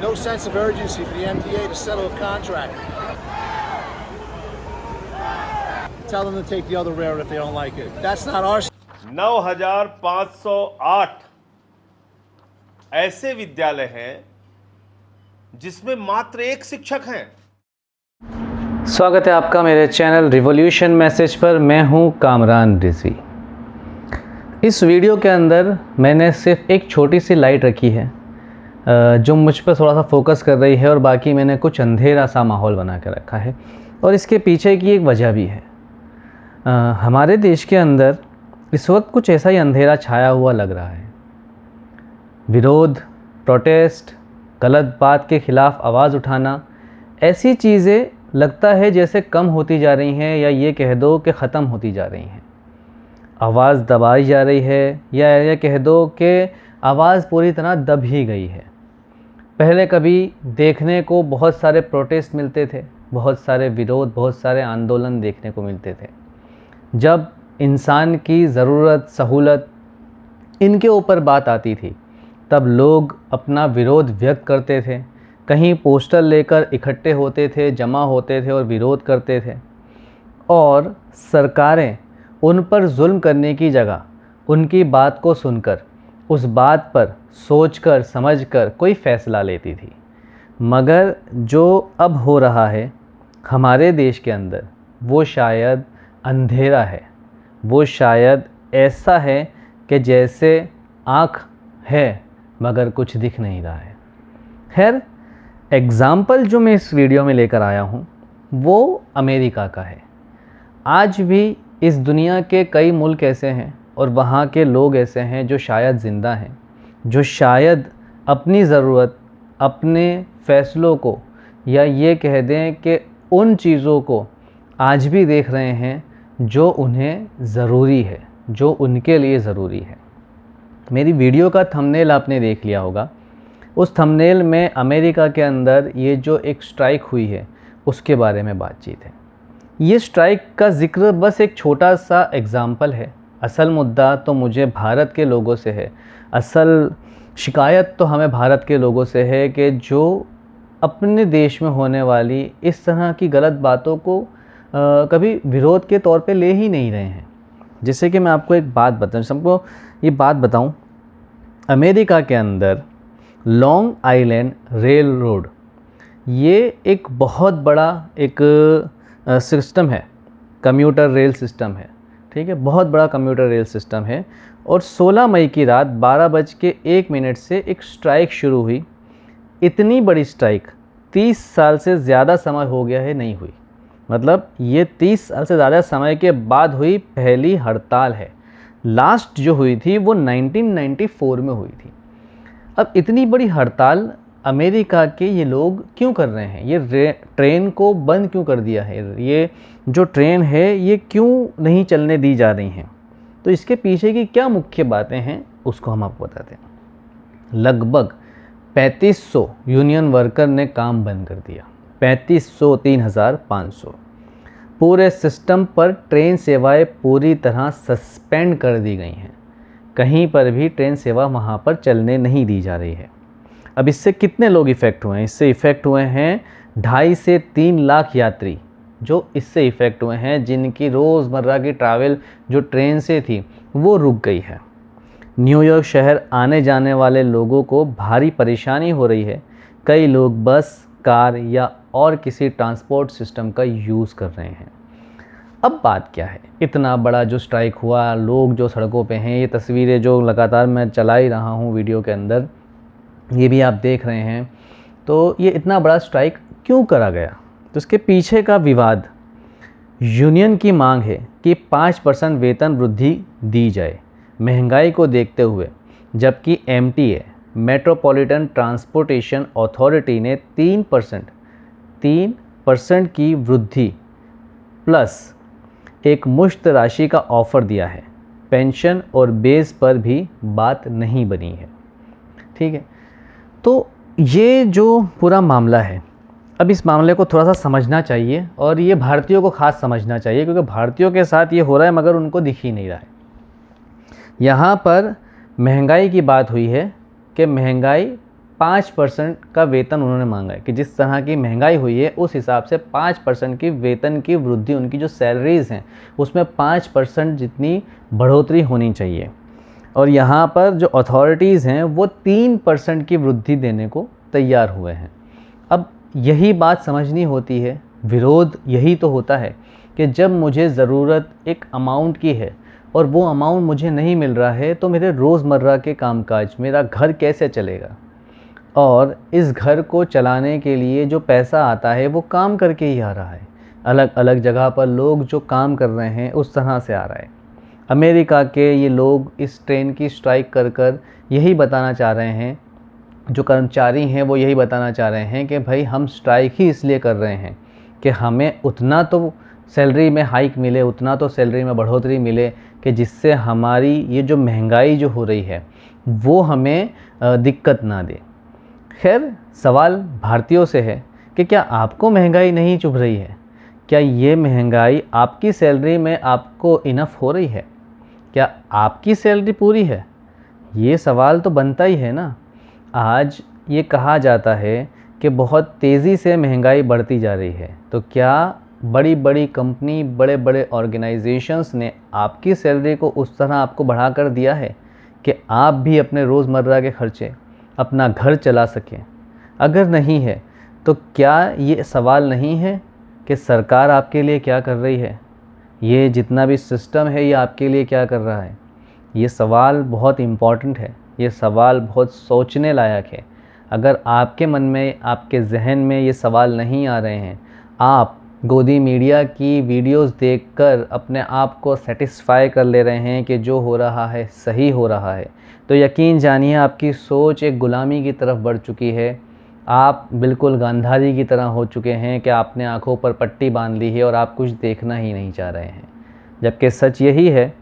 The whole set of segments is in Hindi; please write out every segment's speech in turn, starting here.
No sense of urgency for the MTA to settle a contract. Tell them to take the other railroad if they don't like it. That's not our. 9,508 ऐसे विद्यालय हैं जिसमें मात्र एक शिक्षक हैं। स्वागत है आपका मेरे चैनल रिवॉल्यूशन मैसेज पर। मैं हूं कामरान रिजवी। इस वीडियो के अंदर मैंने सिर्फ एक छोटी सी लाइट रखी है जो मुझ पर थोड़ा सा फोकस कर रही है, और बाकी मैंने कुछ अंधेरा सा माहौल बना के रखा है। और इसके पीछे की एक वजह भी है। हमारे देश के अंदर इस वक्त कुछ ऐसा ही अंधेरा छाया हुआ लग रहा है। विरोध, प्रोटेस्ट, गलत बात के ख़िलाफ़ आवाज़ उठाना, ऐसी चीज़ें लगता है जैसे कम होती जा रही हैं, या ये कह दो कि ख़त्म होती जा रही हैं। आवाज़ दबाई जा रही है, या ये कह दो कि आवाज़ पूरी तरह दब ही गई है। पहले कभी देखने को बहुत सारे प्रोटेस्ट मिलते थे, बहुत सारे विरोध, बहुत सारे आंदोलन देखने को मिलते थे। जब इंसान की ज़रूरत, सहूलत, इनके ऊपर बात आती थी, तब लोग अपना विरोध व्यक्त करते थे। कहीं पोस्टर लेकर इकट्ठे होते थे, जमा होते थे और विरोध करते थे। और सरकारें उन पर जुल्म करने की जगह उनकी बात को सुनकर, उस बात पर सोचकर समझकर कोई फ़ैसला लेती थी। मगर जो अब हो रहा है हमारे देश के अंदर, वो शायद अंधेरा है। वो शायद ऐसा है कि जैसे आँख है मगर कुछ दिख नहीं रहा है। खैर, एग्ज़ाम्पल जो मैं इस वीडियो में लेकर आया हूँ वो अमेरिका का है। आज भी इस दुनिया के कई मुल्क ऐसे हैं और वहाँ के लोग ऐसे हैं जो शायद ज़िंदा हैं, जो शायद अपनी ज़रूरत, अपने फ़ैसलों को, या ये कह दें कि उन चीज़ों को आज भी देख रहे हैं जो उन्हें ज़रूरी है, जो उनके लिए ज़रूरी है। मेरी वीडियो का थंबनेल आपने देख लिया होगा। उस थंबनेल में अमेरिका के अंदर ये जो एक स्ट्राइक हुई है उसके बारे में बातचीत है। ये स्ट्राइक का ज़िक्र बस एक छोटा सा एग्ज़ाम्पल है। असल मुद्दा तो मुझे भारत के लोगों से है। असल शिकायत तो हमें भारत के लोगों से है कि जो अपने देश में होने वाली इस तरह की गलत बातों को कभी विरोध के तौर पे ले ही नहीं रहे हैं। जैसे कि मैं आपको एक बात बताऊँ, सबको ये बात बताऊँ, अमेरिका के अंदर लॉन्ग आइलैंड रेल रोड, ये एक बहुत बड़ा एक सिस्टम है, कम्यूटर रेल सिस्टम है। ठीक है, बहुत बड़ा कम्यूटर रेल सिस्टम है। और 16 मई की रात 12:01 से एक स्ट्राइक शुरू हुई। इतनी बड़ी स्ट्राइक 30 साल से ज़्यादा समय हो गया है नहीं हुई। मतलब ये 30 साल से ज़्यादा समय के बाद हुई पहली हड़ताल है। लास्ट जो हुई थी वो 1994 में हुई थी। अब इतनी बड़ी हड़ताल अमेरिका के ये लोग क्यों कर रहे हैं? ये ट्रेन को बंद क्यों कर दिया है? ये जो ट्रेन है ये क्यों नहीं चलने दी जा रही हैं? तो इसके पीछे की क्या मुख्य बातें हैं उसको हम आपको बताते हैं। लगभग 3500 यूनियन वर्कर ने काम बंद कर दिया। 3500, 3500। पूरे सिस्टम पर ट्रेन सेवाएं पूरी तरह सस्पेंड कर दी गई हैं। कहीं पर भी ट्रेन सेवा वहाँ पर चलने नहीं दी जा रही है। अब इससे कितने लोग इफ़ेक्ट हुए हैं? इससे इफ़ेक्ट हुए हैं 2.5 से 3 लाख यात्री जो इससे इफ़ेक्ट हुए हैं, जिनकी रोज़मर्रा की ट्रैवल जो ट्रेन से थी वो रुक गई है। न्यूयॉर्क शहर आने जाने वाले लोगों को भारी परेशानी हो रही है। कई लोग बस, कार या और किसी ट्रांसपोर्ट सिस्टम का यूज़ कर रहे हैं। अब बात क्या है? इतना बड़ा जो स्ट्राइक हुआ, लोग जो सड़कों पे हैं, ये तस्वीरें जो लगातार मैं चला ही रहा हूँ वीडियो के अंदर, ये भी आप देख रहे हैं। तो ये इतना बड़ा स्ट्राइक क्यों करा गया? तो इसके पीछे का विवाद, यूनियन की मांग है कि 5% वेतन वृद्धि दी जाए महंगाई को देखते हुए, जबकि MTA मेट्रोपॉलिटन ट्रांसपोर्टेशन अथॉरिटी ने 3% की वृद्धि प्लस एक मुश्त राशि का ऑफ़र दिया है। पेंशन और बेस पर भी बात नहीं बनी है। ठीक है, तो ये जो पूरा मामला है, अब इस मामले को थोड़ा सा समझना चाहिए, और ये भारतीयों को ख़ास समझना चाहिए, क्योंकि भारतीयों के साथ ये हो रहा है मगर उनको दिख ही नहीं रहा है। यहाँ पर महंगाई की बात हुई है कि महंगाई 5% का वेतन उन्होंने मांगा है कि जिस तरह की महंगाई हुई है उस हिसाब से 5% की वेतन की वृद्धि, उनकी जो सैलरीज़ हैं उसमें 5% जितनी बढ़ोतरी होनी चाहिए। और यहाँ पर जो अथॉरिटीज़ हैं वो 3% की वृद्धि देने को तैयार हुए हैं। अब यही बात समझनी होती है, विरोध यही तो होता है कि जब मुझे ज़रूरत एक अमाउंट की है और वो अमाउंट मुझे नहीं मिल रहा है तो मेरे रोज़मर्रा के कामकाज, मेरा घर कैसे चलेगा। और इस घर को चलाने के लिए जो पैसा आता है वो काम करके ही आ रहा है। अलग अलग जगह पर लोग जो काम कर रहे हैं उस तरह से आ रहा है। अमेरिका के ये लोग इस ट्रेन की स्ट्राइक कर कर यही बताना चाह रहे हैं, जो कर्मचारी हैं वो यही बताना चाह रहे हैं कि भाई हम स्ट्राइक ही इसलिए कर रहे हैं कि हमें उतना तो सैलरी में हाइक मिले, उतना तो सैलरी में बढ़ोतरी मिले कि जिससे हमारी ये जो महंगाई जो हो रही है वो हमें दिक्कत ना दे। खैर, सवाल भारतीयों से है कि क्या आपको महंगाई नहीं चुभ रही है? क्या ये महंगाई आपकी सैलरी में आपको इनफ हो रही है? क्या आपकी सैलरी पूरी है? ये सवाल तो बनता ही है ना। आज ये कहा जाता है कि बहुत तेज़ी से महंगाई बढ़ती जा रही है, तो क्या बड़ी बड़ी कंपनी, बड़े बड़े ऑर्गेनाइजेशंस ने आपकी सैलरी को उस तरह आपको बढ़ा कर दिया है कि आप भी अपने रोज़मर्रा के खर्चे, अपना घर चला सकें? अगर नहीं है तो क्या ये सवाल नहीं है कि सरकार आपके लिए क्या कर रही है, ये जितना भी सिस्टम है ये आपके लिए क्या कर रहा है? ये सवाल बहुत इम्पॉर्टेंट है, ये सवाल बहुत सोचने लायक है। अगर आपके मन में, आपके जहन में ये सवाल नहीं आ रहे हैं, आप गोदी मीडिया की वीडियोस देखकर अपने आप को सेटिस्फाई कर ले रहे हैं कि जो हो रहा है सही हो रहा है, तो यकीन जानिए आपकी सोच एक गुलामी की तरफ बढ़ चुकी है। आप बिल्कुल गांधारी की तरह हो चुके हैं कि आपने आँखों पर पट्टी बांध ली है और आप कुछ देखना ही नहीं चाह रहे हैं। जबकि सच यही है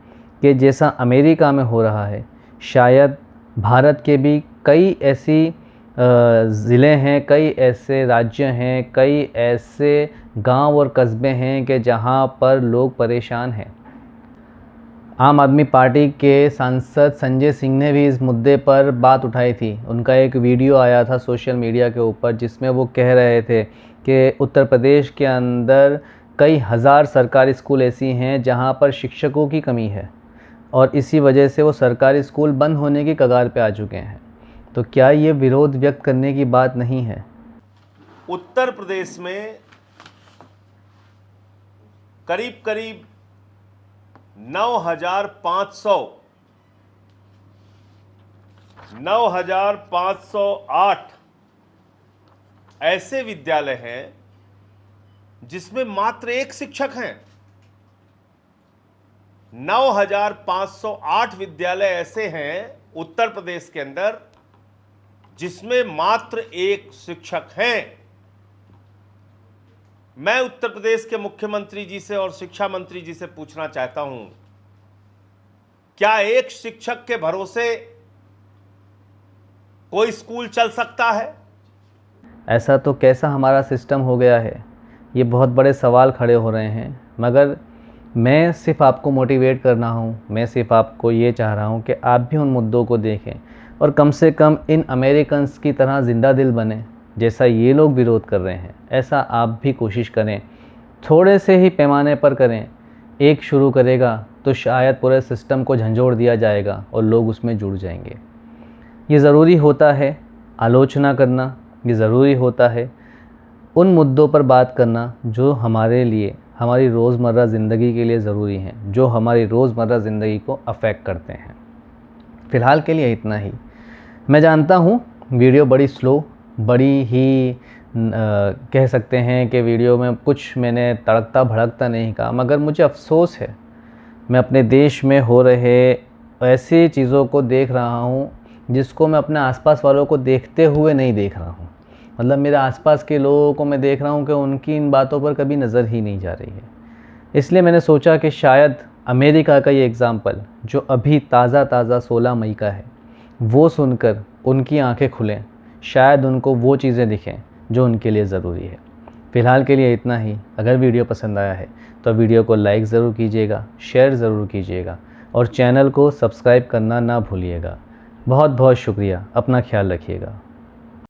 कि जैसा अमेरिका में हो रहा है, शायद भारत के भी कई ऐसी ज़िले हैं, कई ऐसे राज्य हैं, कई ऐसे गांव और कस्बे हैं कि जहां पर लोग परेशान हैं। आम आदमी पार्टी के सांसद संजय सिंह ने भी इस मुद्दे पर बात उठाई थी। उनका एक वीडियो आया था सोशल मीडिया के ऊपर जिसमें वो कह रहे थे कि उत्तर प्रदेश के अंदर कई हज़ार सरकारी स्कूल ऐसी हैं जहां पर शिक्षकों की कमी है और इसी वजह से वो सरकारी स्कूल बंद होने की कगार पे आ चुके हैं। तो क्या ये विरोध व्यक्त करने की बात नहीं है? उत्तर प्रदेश में करीब करीब 9,508 ऐसे विद्यालय हैं जिसमें मात्र एक शिक्षक हैं। 9,508 विद्यालय ऐसे हैं उत्तर प्रदेश के अंदर जिसमें मात्र एक शिक्षक हैं। मैं उत्तर प्रदेश के मुख्यमंत्री जी से और शिक्षा मंत्री जी से पूछना चाहता हूं, क्या एक शिक्षक के भरोसे कोई स्कूल चल सकता है? ऐसा तो कैसा हमारा सिस्टम हो गया है, ये बहुत बड़े सवाल खड़े हो रहे हैं। मगर मैं सिर्फ आपको मोटिवेट कर रहा हूँ, मैं सिर्फ आपको ये चाह रहा हूँ कि आप भी उन मुद्दों को देखें और कम से कम इन अमेरिकन्स की तरह ज़िंदा दिल बने। जैसा ये लोग विरोध कर रहे हैं ऐसा आप भी कोशिश करें, थोड़े से ही पैमाने पर करें। एक शुरू करेगा तो शायद पूरे सिस्टम को झंझोड़ दिया जाएगा और लोग उसमें जुड़ जाएंगे। ये ज़रूरी होता है आलोचना करना, ये ज़रूरी होता है उन मुद्दों पर बात करना जो हमारे लिए, हमारी रोज़मर्रा ज़िंदगी के लिए ज़रूरी हैं, जो हमारी रोज़मर्रा ज़िंदगी को अफेक्ट करते हैं। फ़िलहाल के लिए इतना ही। मैं जानता हूँ वीडियो बड़ी स्लो, बड़ी ही कह सकते हैं कि वीडियो में कुछ मैंने तड़कता भड़कता नहीं कहा, मगर मुझे अफ़सोस है मैं अपने देश में हो रहे ऐसी चीज़ों को देख रहा हूँ जिसको मैं अपने आसपास वालों को देखते हुए नहीं देख रहा हूँ। मतलब मेरे आसपास के लोगों को मैं देख रहा हूँ कि उनकी इन बातों पर कभी नज़र ही नहीं जा रही है। इसलिए मैंने सोचा कि शायद अमेरिका का ये एग्ज़ाम्पल जो अभी ताज़ा 16 मई का है वो सुनकर उनकी आंखें खुलें, शायद उनको वो चीज़ें दिखें जो उनके लिए ज़रूरी है। फ़िलहाल के लिए इतना ही। अगर वीडियो पसंद आया है तो वीडियो को लाइक ज़रूर कीजिएगा, शेयर ज़रूर कीजिएगा और चैनल को सब्सक्राइब करना ना भूलिएगा। बहुत बहुत शुक्रिया। अपना ख्याल रखिएगा।